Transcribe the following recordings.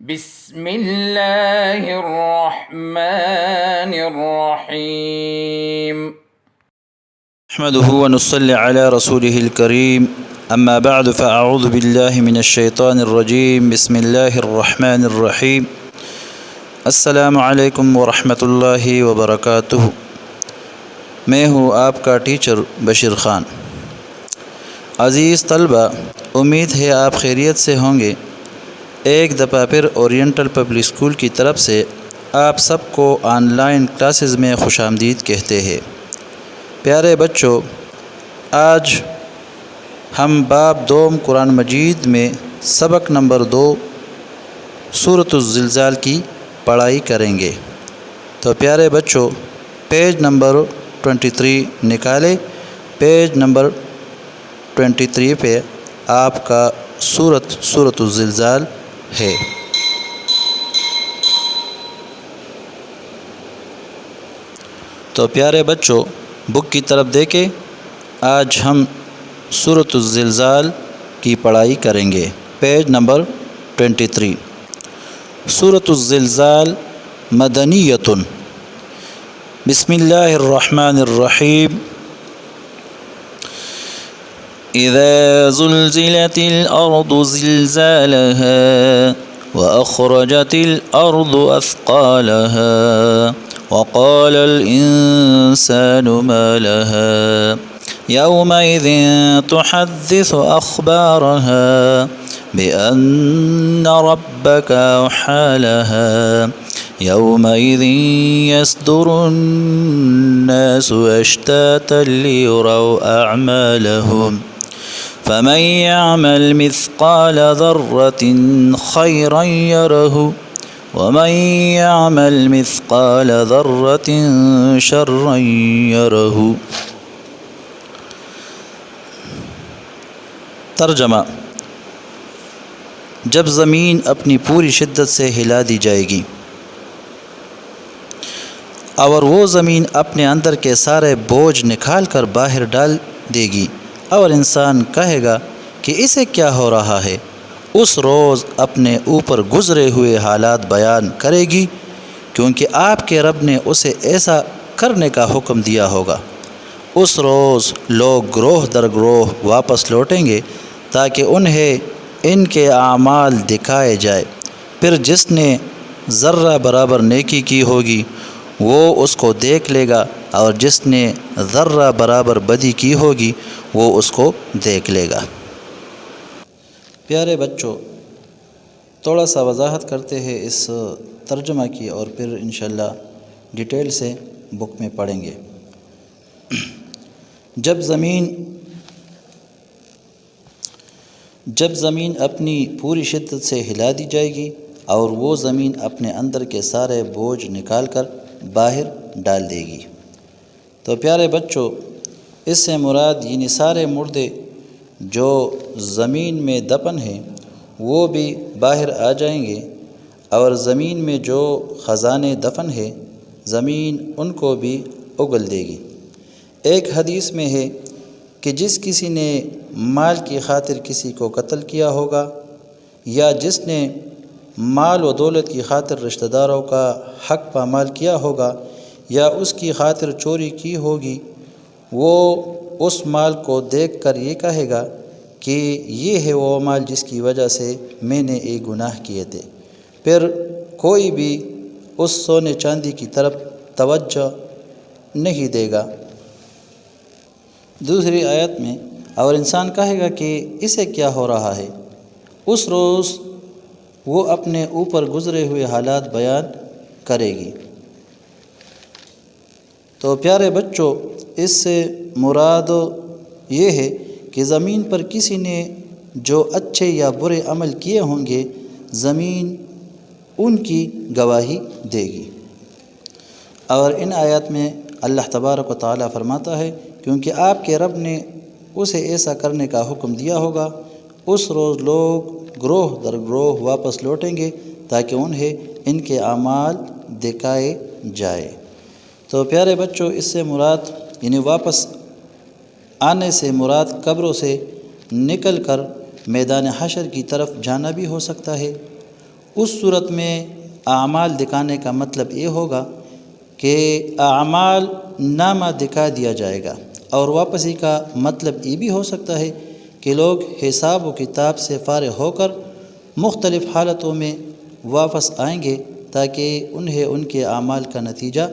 بسم اللہ الرحمن الرحیم نحمده ونصلي على رسوله الكريم أما بعد فأعوذ بالله من الشيطان الرجيم بسم الله الرحمن الرحيم السلام علیکم ورحمۃ اللہ وبرکاتہ۔ میں ہوں آپ کا ٹیچر بشیر خان۔ عزیز طلبہ، امید ہے آپ خیریت سے ہوں گے۔ ایک دفعہ پھر اورینٹل پبلک اسکول کی طرف سے آپ سب کو آن لائن کلاسز میں خوش آمدید کہتے ہیں۔ پیارے بچوں، آج ہم باب دوم قرآن مجید میں سبق نمبر 2 سورۃ الزلزال کی پڑھائی کریں گے۔ تو پیارے بچوں، پیج نمبر 23 نکالے۔ پیج نمبر 23 پہ آپ کا سورۃ الزلزال ہے۔ تو پیارے بچوں، بک کی طرف دیکھیں۔ آج ہم سورۃ الزلزال کی پڑھائی کریں گے۔ Page number 23۔ سورۃ الزلزال مدنیۃ۔ بسم اللہ الرحمن الرحیم۔ اذا زلزلت الارض زلزالها واخرجت الارض اثقالها وقال الانسان ما لها يومئذ تحدث اخبارها بان ربك اوحى لها يومئذ يصدر الناس اشتاتا ليروا اعمالهم فمن يعمل مثقال ذرة خيرا يره ومن يعمل مثقال ذرة شرا يره۔ ترجمہ: جب زمین اپنی پوری شدت سے ہلا دی جائے گی اور وہ زمین اپنے اندر کے سارے بوجھ نکال کر باہر ڈال دے گی اور انسان کہے گا کہ اسے کیا ہو رہا ہے، اس روز اپنے اوپر گزرے ہوئے حالات بیان کرے گی، کیونکہ آپ کے رب نے اسے ایسا کرنے کا حکم دیا ہوگا۔ اس روز لوگ گروہ در گروہ واپس لوٹیں گے تاکہ انہیں ان کے اعمال دکھائے جائے۔ پھر جس نے ذرہ برابر نیکی کی ہوگی وہ اس کو دیکھ لے گا، اور جس نے ذرہ برابر بدی کی ہوگی وہ اس کو دیکھ لے گا۔ پیارے بچوں، تھوڑا سا وضاحت کرتے ہیں اس ترجمہ کی اور پھر انشاءاللہ ڈیٹیل سے بک میں پڑھیں گے۔ جب زمین اپنی پوری شدت سے ہلا دی جائے گی اور وہ زمین اپنے اندر کے سارے بوجھ نکال کر باہر ڈال دے گی۔ تو پیارے بچوں، اس سے مراد یعنی سارے مردے جو زمین میں دفن ہیں وہ بھی باہر آ جائیں گے، اور زمین میں جو خزانے دفن ہے زمین ان کو بھی اگل دے گی۔ ایک حدیث میں ہے کہ جس کسی نے مال کی خاطر کسی کو قتل کیا ہوگا، یا جس نے مال و دولت کی خاطر رشتہ داروں کا حق پامال کیا ہوگا، یا اس کی خاطر چوری کی ہوگی، وہ اس مال کو دیکھ کر یہ کہے گا کہ یہ ہے وہ مال جس کی وجہ سے میں نے ایک گناہ کیے تھے۔ پھر کوئی بھی اس سونے چاندی کی طرف توجہ نہیں دے گا۔ دوسری آیت میں اور انسان کہے گا کہ اسے کیا ہو رہا ہے، اس روز وہ اپنے اوپر گزرے ہوئے حالات بیان کرے گی۔ تو پیارے بچوں، اس سے مراد یہ ہے کہ زمین پر کسی نے جو اچھے یا برے عمل کیے ہوں گے زمین ان کی گواہی دے گی۔ اور ان آیات میں اللہ تبارک و تعالیٰ فرماتا ہے کیونکہ آپ کے رب نے اسے ایسا کرنے کا حکم دیا ہوگا، اس روز لوگ گروہ در گروہ واپس لوٹیں گے تاکہ انہیں ان کے اعمال دکھائے جائے۔ تو پیارے بچوں، اس سے مراد یعنی واپس آنے سے مراد قبروں سے نکل کر میدان حشر کی طرف جانا بھی ہو سکتا ہے، اس صورت میں اعمال دکھانے کا مطلب یہ ہوگا کہ اعمال نامہ دکھا دیا جائے گا، اور واپسی کا مطلب یہ بھی ہو سکتا ہے کہ لوگ حساب و کتاب سے فارغ ہو کر مختلف حالتوں میں واپس آئیں گے تاکہ انہیں ان کے اعمال کا نتیجہ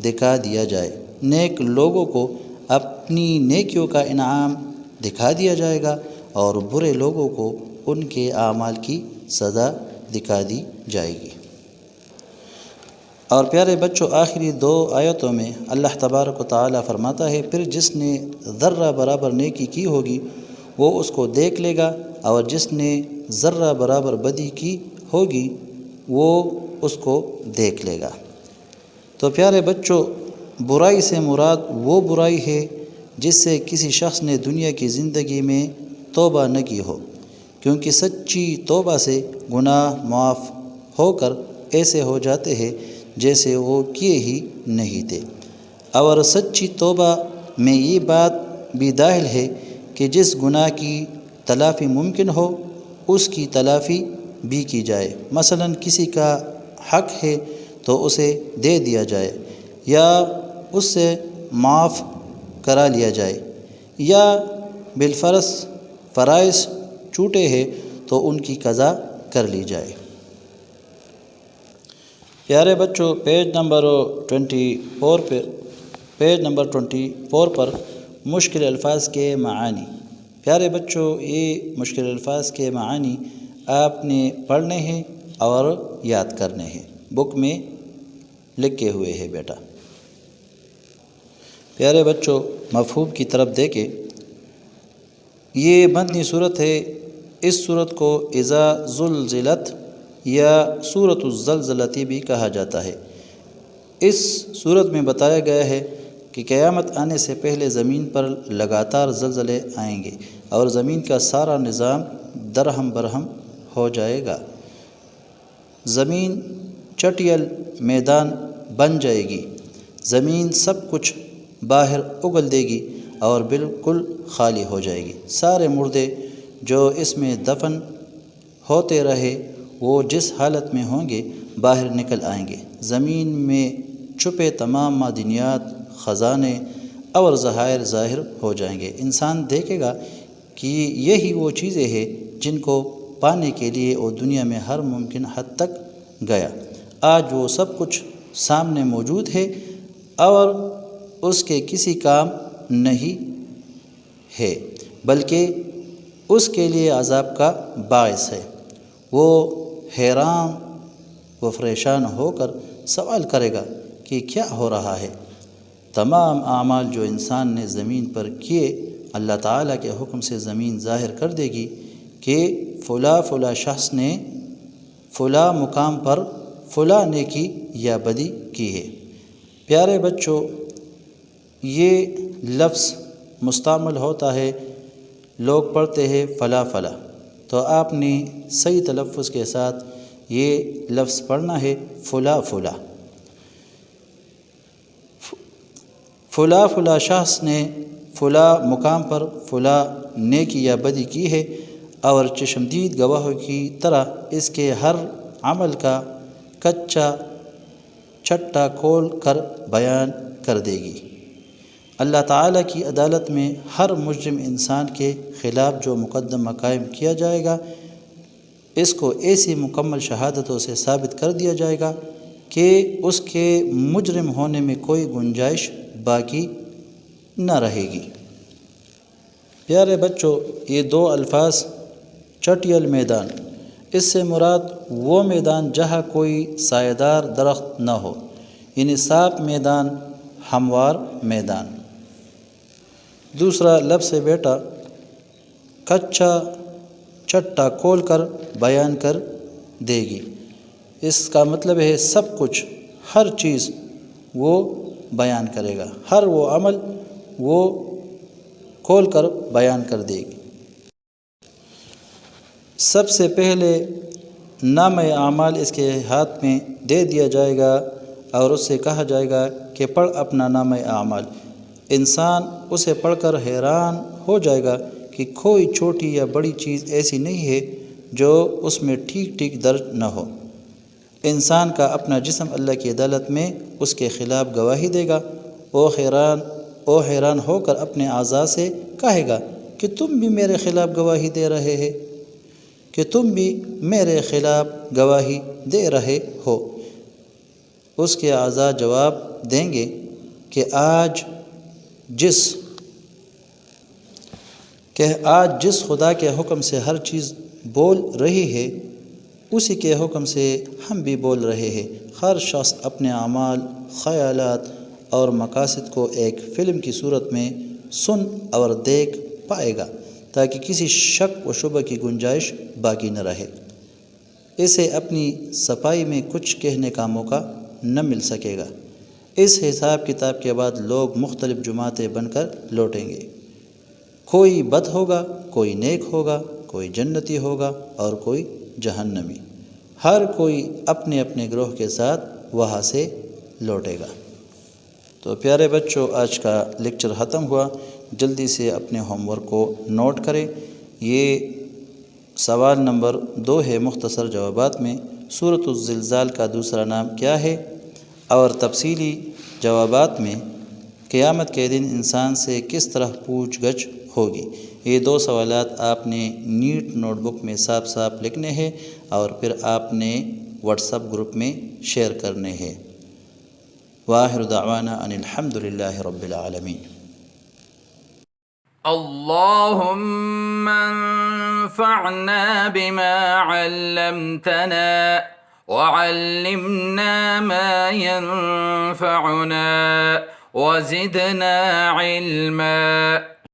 دکھا دیا جائے۔ نیک لوگوں کو اپنی نیکیوں کا انعام دکھا دیا جائے گا، اور برے لوگوں کو ان کے اعمال کی سزا دکھا دی جائے گی۔ اور پیارے بچوں، آخری 2 آیتوں میں اللہ تبارک و تعالیٰ فرماتا ہے، پھر جس نے ذرہ برابر نیکی کی ہوگی وہ اس کو دیکھ لے گا، اور جس نے ذرہ برابر بدی کی ہوگی وہ اس کو دیکھ لے گا۔ تو پیارے بچوں، برائی سے مراد وہ برائی ہے جس سے کسی شخص نے دنیا کی زندگی میں توبہ نہ کی ہو، کیونکہ سچی توبہ سے گناہ معاف ہو کر ایسے ہو جاتے ہیں جیسے وہ کیے ہی نہیں تھے۔ اور سچی توبہ میں یہ بات بھی داخل ہے کہ جس گناہ کی تلافی ممکن ہو اس کی تلافی بھی کی جائے۔ مثلا کسی کا حق ہے تو اسے دے دیا جائے، یا اس سے معاف کرا لیا جائے، یا بالفرض فرائض چھوٹے ہیں تو ان کی قضا کر لی جائے۔ پیارے بچوں، پیج نمبر 24 پر مشکل الفاظ کے معانی۔ پیارے بچوں، یہ مشکل الفاظ کے معانی آپ نے پڑھنے ہیں اور یاد کرنے ہیں، بک میں لکھے ہوئے ہیں بیٹا۔ پیارے بچوں، مفہوم کی طرف دیکھیں، یہ مدنی صورت ہے۔ اس صورت کو اذا زلزلت یا سورۃ الزلزلہ بھی کہا جاتا ہے۔ اس صورت میں بتایا گیا ہے کہ قیامت آنے سے پہلے زمین پر لگاتار زلزلے آئیں گے اور زمین کا سارا نظام درہم برہم ہو جائے گا۔ زمین چٹیل میدان بن جائے گی، زمین سب کچھ باہر اگل دے گی اور بالکل خالی ہو جائے گی۔ سارے مردے جو اس میں دفن ہوتے رہے وہ جس حالت میں ہوں گے باہر نکل آئیں گے۔ زمین میں چھپے تمام معدنیات، خزانے اور ذخائر ظاہر ہو جائیں گے۔ انسان دیکھے گا کہ یہی وہ چیزیں ہیں جن کو پانے کے لیے وہ دنیا میں ہر ممکن حد تک گیا۔ آج وہ سب کچھ سامنے موجود ہے اور اس کے کسی کام نہیں ہے، بلکہ اس کے لیے عذاب کا باعث ہے۔ وہ حیران و پریشان ہو کر سوال کرے گا کہ کیا ہو رہا ہے۔ تمام اعمال جو انسان نے زمین پر کیے، اللہ تعالیٰ کے حکم سے زمین ظاہر کر دے گی کہ فلاں شخص نے فلاں مقام پر فلاں نیکی یا بدی کی ہے۔ پیارے بچوں، یہ لفظ مستعمل ہوتا ہے، لوگ پڑھتے ہیں فلاں فلاں، تو آپ نے صحیح تلفظ کے ساتھ یہ لفظ پڑھنا ہے، فلاں فلاں۔ فلاں شخص نے فلاں مقام پر فلاں نیکی یا بدی کی ہے، اور چشمدید گواہوں کی طرح اس کے ہر عمل کا کچا چھٹا کھول کر بیان کر دے گی۔ اللہ تعالیٰ کی عدالت میں ہر مجرم انسان کے خلاف جو مقدمہ قائم کیا جائے گا، اس کو ایسی مکمل شہادتوں سے ثابت کر دیا جائے گا کہ اس کے مجرم ہونے میں کوئی گنجائش باقی نہ رہے گی۔ پیارے بچوں، یہ 2 الفاظ چٹیل میدان، اس سے مراد وہ میدان جہاں کوئی سایہ دار درخت نہ ہو، یعنی صاف میدان، ہموار میدان۔ دوسرا لفظ ہے بیٹا کچا چھٹا کھول کر بیان کر دے گی۔ اس کا مطلب ہے سب کچھ، ہر چیز وہ بیان کرے گا، ہر وہ عمل وہ کھول کر بیان کر دے گی۔ سب سے پہلے نامہ اعمال اس کے ہاتھ میں دے دیا جائے گا اور اس سے کہا جائے گا کہ پڑھ اپنا نامہ اعمال۔ انسان اسے پڑھ کر حیران ہو جائے گا کہ کوئی چھوٹی یا بڑی چیز ایسی نہیں ہے جو اس میں ٹھیک ٹھیک درج نہ ہو۔ انسان کا اپنا جسم اللہ کی عدالت میں اس کے خلاف گواہی دے گا۔ او حیران ہو کر اپنے اعضاء سے کہے گا کہ تم بھی میرے خلاف گواہی دے رہے ہیں، کہ تم بھی میرے خلاف گواہی دے رہے ہو۔ اس کے اعضاء جواب دیں گے کہ آج جس خدا کے حکم سے ہر چیز بول رہی ہے، اسی کے حکم سے ہم بھی بول رہے ہیں۔ ہر شخص اپنے اعمال، خیالات اور مقاصد کو ایک فلم کی صورت میں سن اور دیکھ پائے گا تاکہ کسی شک و شبہ کی گنجائش باقی نہ رہے۔ اسے اپنی صفائی میں کچھ کہنے کا موقع نہ مل سکے گا۔ اس حساب کتاب کے بعد لوگ مختلف جماعتیں بن کر لوٹیں گے، کوئی بد ہوگا، کوئی نیک ہوگا، کوئی جنتی ہوگا اور کوئی جہنمی۔ ہر کوئی اپنے اپنے گروہ کے ساتھ وہاں سے لوٹے گا۔ تو پیارے بچوں، آج کا لیکچر ختم ہوا۔ جلدی سے اپنے ہوم ورک کو نوٹ کریں۔ یہ سوال نمبر 2 ہے مختصر جوابات میں، سورۃ الزلزال کا دوسرا نام کیا ہے؟ اور تفصیلی جوابات میں قیامت کے دن انسان سے کس طرح پوچھ گچھ ہوگی۔ یہ 2 سوالات آپ نے نیٹ نوٹ بک میں صاف صاف لکھنے ہیں اور پھر آپ نے واٹس ایپ گروپ میں شیئر کرنے ہیں۔ وآخر دعوانا ان الحمد للہ رب العالمین۔ اللهم انفعنا بما علمتنا وعلمنا ما ينفعنا وزدنا علما